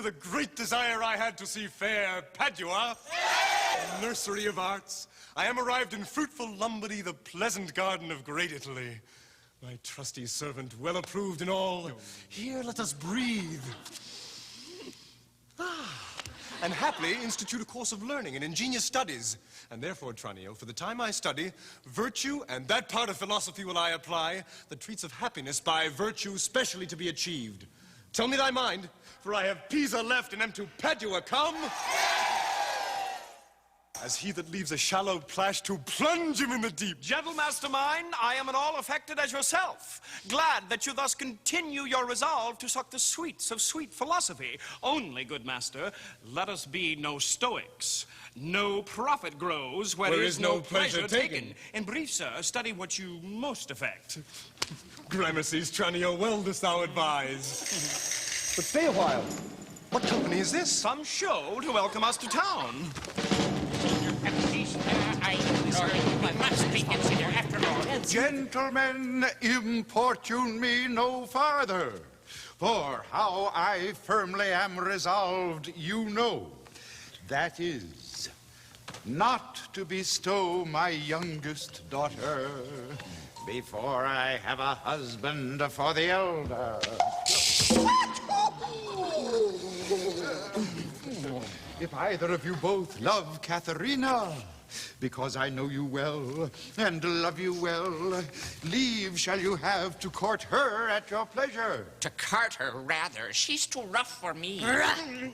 the great desire I had to see fair Padua, nursery of arts, I am arrived in fruitful Lombardy, the pleasant garden of great Italy. My trusty servant, well approved in all. Here let us breathe. And happily institute a course of learning and ingenious studies. And therefore, Tranio, for the time I study, virtue and that part of philosophy will I apply that treats of happiness by virtue specially to be achieved. Tell me thy mind, for I have Pisa left and am to Padua come. As he that leaves a shallow plash to plunge him in the deep. Gentle master mine, I am at all affected as yourself. Glad that you thus continue your resolve to suck the sweets of sweet philosophy. Only, good master, let us be no stoics. No profit grows where is no pleasure taken. In brief, sir, study what you most affect. Gramercies, Tranio, well dost thou advise. But stay a while. What company is this? Some show to welcome us to town. I must be considered after all. Gentlemen, importune me no farther, for how I firmly am resolved, you know. That is, not to bestow my youngest daughter before I have a husband for the elder. If either of you both love Katharina, because I know you well and love you well, leave shall you have to court her at your pleasure. To cart her, rather. She's too rough for me.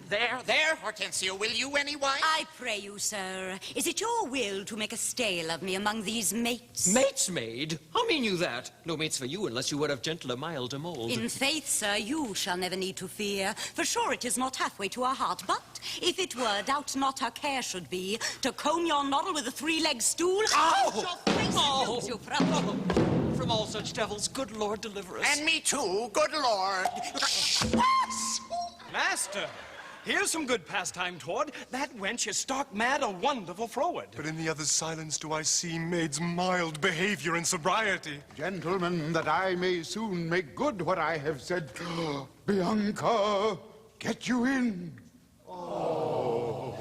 There, Hortensio, will you anyway? I pray you, sir, is it your will to make a stale of me among these mates? Mates, maid? How mean you that? No mates for you unless you were of gentler, milder mold. In faith, sir, you shall never need to fear, for sure it is not halfway to her heart, but if it were, doubt not her care should be to comb your noddle with a three-legged stool. Ow! Oh! From all such devils, good Lord deliver us. And me too, good Lord. Master, here's some good pastime toward. That wench is stark mad, a wonderful froward. But in the other's silence do I see maid's mild behavior and sobriety. Gentlemen, that I may soon make good what I have said, Bianca, get you in. Oh.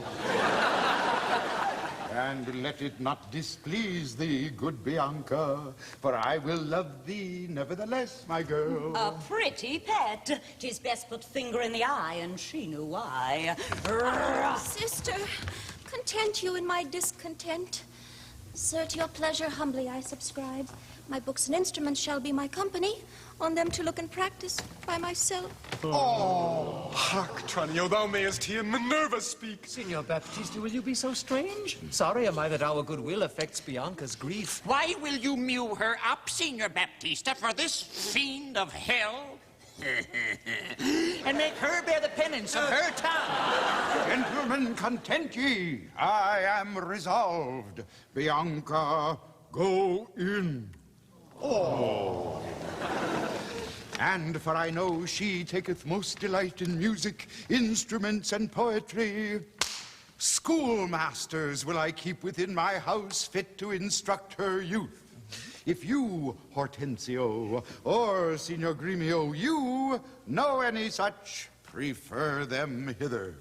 And let it not displease thee, good Bianca, for I will love thee nevertheless, my girl. A pretty pet. 'Tis best put finger in the eye, and she knew why. Sister, content you in my discontent. Sir, to your pleasure humbly I subscribe. My books and instruments shall be my company, on them to look and practice by myself. Oh, hark, Tranio, thou mayest hear Minerva speak. Signor Baptista, will you be so strange? Sorry am I that our goodwill affects Bianca's grief. Why will you mew her up, Signor Baptista, for this fiend of hell? And make her bear the penance of her tongue. Gentlemen, content ye. I am resolved. Bianca, go in. Oh. And for I know she taketh most delight in music, instruments, and poetry. Schoolmasters will I keep within my house fit to instruct her youth. If you, Hortensio, or Signor Gremio, you know any such, prefer them hither.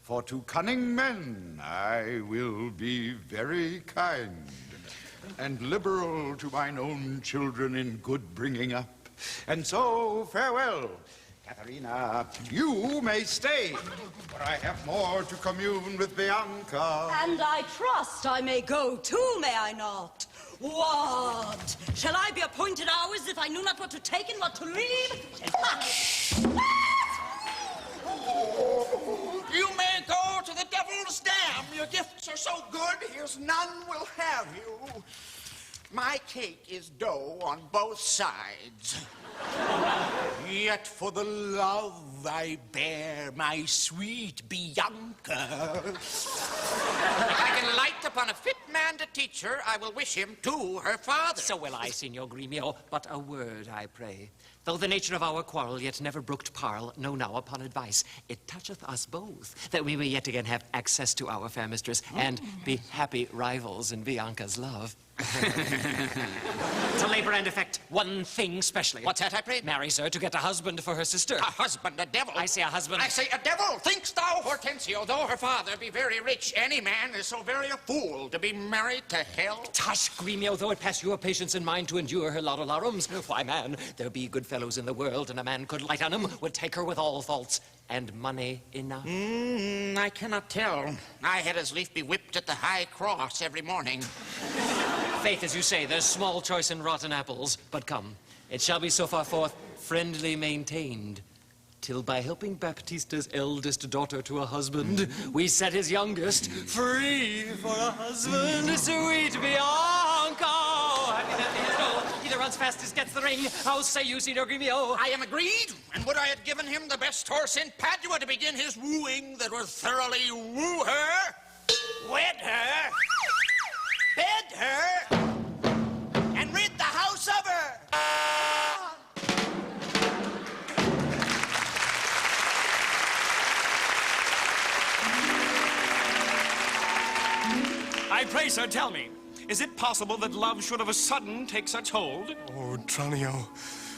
For to cunning men I will be very kind, and liberal to mine own children in good bringing up. And so, farewell. Katharina, you may stay, for I have more to commune with Bianca. And I trust I may go too, may I not? What? Shall I be appointed hours if I knew not what to take and what to leave? You may go to the devil's dam. Your gifts are so good, here's none will have you. My cake is dough on both sides. Yet for the love I bear my sweet Bianca. If I can light upon a fit man to teach her, I will wish him to her father. So will I, Signor Gremio, but a word, I pray. Though the nature of our quarrel yet never brooked parle, know now upon advice, it toucheth us both, that we may yet again have access to our fair mistress, and be happy rivals in Bianca's love. To labor and effect one thing specially. What's that, I pray? Marry, sir, to get a husband for her sister. A husband, a devil. I say a husband. I say a devil. Thinkst thou, Hortensio, though her father be very rich, any man is so very a fool to be married to hell? Tush, Gremio, though it pass your patience and mine to endure her laudarums. Why, man, there be good fellows in the world, and a man could light on 'em, would take her with all faults, and money enough. I cannot tell. I had as lief be whipped at the high cross every morning. Faith, as you say, there's small choice in rotten apples. But come, it shall be so far forth friendly maintained, till by helping Baptista's eldest daughter to a husband, we set his youngest free for a husband. Sweet Bianca! He that runs fastest gets the ring. How say you, Signor Gremio? I am agreed, and would I had given him the best horse in Padua to begin his wooing that would thoroughly woo her, wed her, bed her, and rid the house of her. I pray, sir, tell me, is it possible that love should of a sudden take such hold? Oh, Tranio,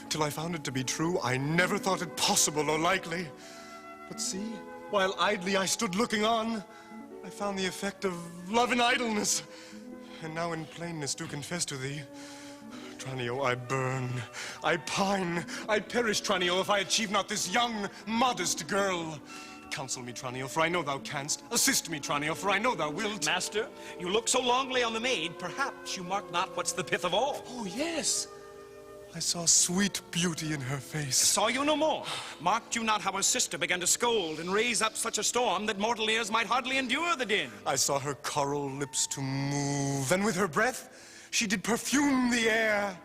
till I found it to be true, I never thought it possible or likely. But see, while idly I stood looking on, I found the effect of love and idleness. And now in plainness do confess to thee, Tranio, I burn, I pine, I perish, Tranio, if I achieve not this young, modest girl. Counsel me, Tranio, for I know thou canst. Assist me, Tranio, for I know thou wilt. Master, you look so longly on the maid, perhaps you mark not what's the pith of all. Oh, yes. I saw sweet beauty in her face. Saw you no more? Marked you not how her sister began to scold and raise up such a storm that mortal ears might hardly endure the din? I saw her coral lips to move, and with her breath she did perfume the air.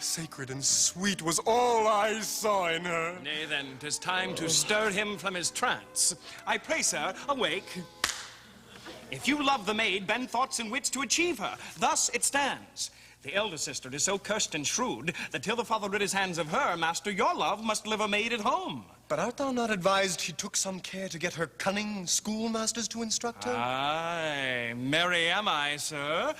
Sacred and sweet was all I saw in her. Nay, then, 'tis time to stir him from his trance. I pray, sir, awake. If you love the maid, bend thoughts and wits to achieve her. Thus it stands. The elder sister is so cursed and shrewd that till the father rid his hands of her, master, your love must live a maid at home. But art thou not advised she took some care to get her cunning schoolmasters to instruct her? Aye, merry am I, sir.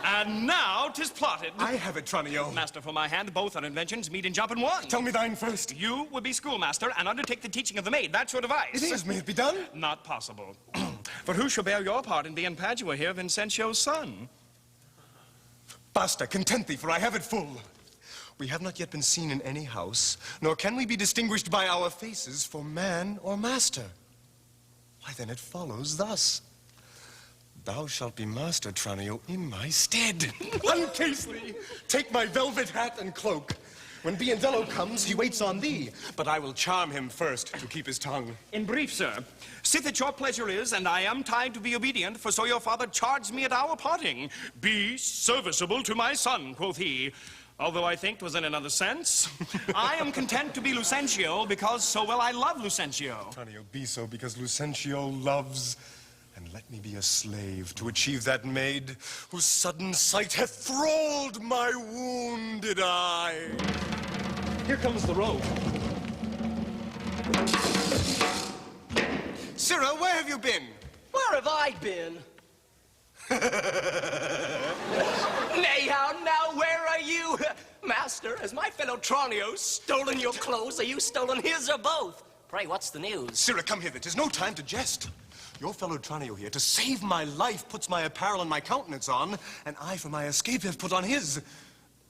And now 'tis plotted. I have it, Tranio. Master, for my hand, both our inventions meet and jump in one. Tell me thine first. You would be schoolmaster and undertake the teaching of the maid. That's your device. It is. May it be done? Not possible. But who shall bear your part in being Padua here, Vincentio's son? Basta, content thee, for I have it full. We have not yet been seen in any house, nor can we be distinguished by our faces for man or master. Why, then it follows thus. Thou shalt be master, Tranio, in my stead. Uncase thee. Take my velvet hat and cloak. When Biendello comes, he waits on thee, but I will charm him first to keep his tongue. In brief, sir, sith it your pleasure is, and I am tied to be obedient, for so your father charged me at our parting. Be serviceable to my son, quoth he. Although I think 'twas in another sense. I am content to be Lucentio, because so well I love Lucentio. Tranio, be so, because Lucentio loves. And let me be a slave to achieve that maid whose sudden sight hath thralled my wounded eye. Here comes the road. Sirrah, where have you been? Where have I been? Nay, how now, where are you? Master, has my fellow Tranio stolen your clothes? Are you stolen his or both? Pray, what's the news? Sirrah, come hither. 'Tis no time to jest. Your fellow Tranio here, to save my life, puts my apparel and my countenance on, and I, for my escape, have put on his.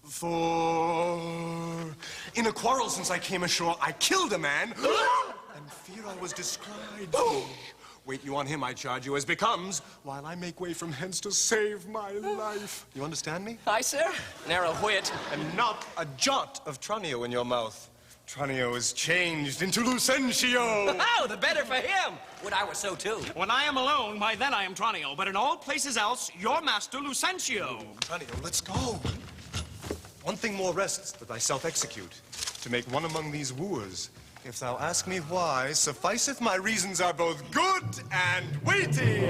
For in a quarrel since I came ashore, I killed a man, and fear I was descried. Wait you on him, I charge you, as becomes, while I make way from hence to save my life. You understand me? Aye, sir. Narrow wit. And not a jot of Tranio in your mouth. Tranio is changed into Lucentio. Oh, the better for him. Would I were so too. When I am alone, why then I am Tranio, but in all places else, your master Lucentio. Tranio, let's go. One thing more rests that thyself execute, to make one among these wooers. If thou ask me why, sufficeth my reasons are both good and weighty.